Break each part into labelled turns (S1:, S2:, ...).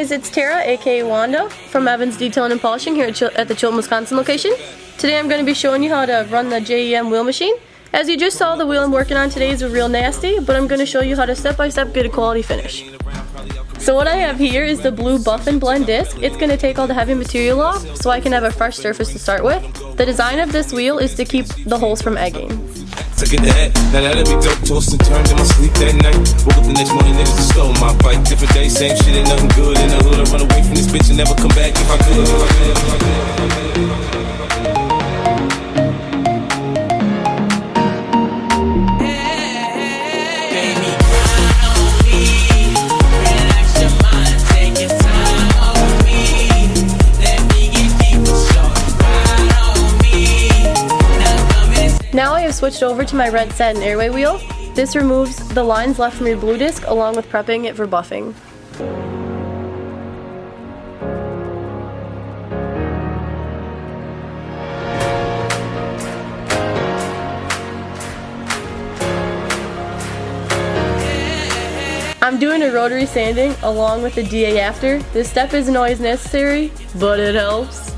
S1: guys, it's Tara, aka Wanda, from Evans Detailing and Polishing here at the Chilton, Wisconsin location. Today I'm going to be showing you how to run the JEM wheel machine. As you just saw, the wheel I'm working on today is real nasty, but I'm going to show you how to step by step get a quality finish. So what I have here is the blue buff and blend disc. It's going to take all the heavy material off so I can have a fresh surface to start with. The design of this wheel is to keep the holes from egging.
S2: Took it to head, now that'll be dope, tossed and turned in my sleep that night. Woke up the next morning, niggas just stole my bike. Different day, same shit, ain't nothing good in the hood. I run away from this bitch and never come back if I could.
S1: Now I have switched over to my red satin airway wheel. This removes the lines left from your blue disc along with prepping it for buffing. I'm doing a rotary sanding along with the DA after. This step isn't always necessary, but it helps.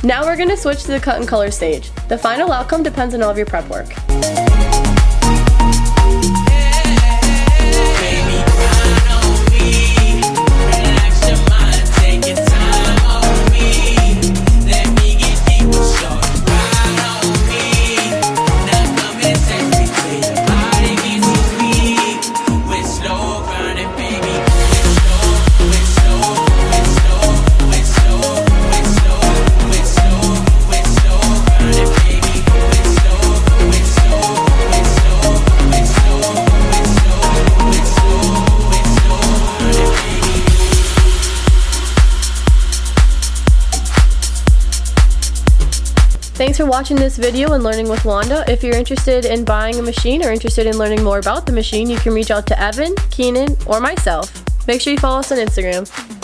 S1: Now we're going to switch to the cut and color stage. The final outcome depends on all of your prep work. Thanks for watching this video and learning with Wanda. If you're interested in buying a machine or interested in learning more about the machine, you can reach out to Evan, Keenan, or myself. Make sure you follow us on Instagram.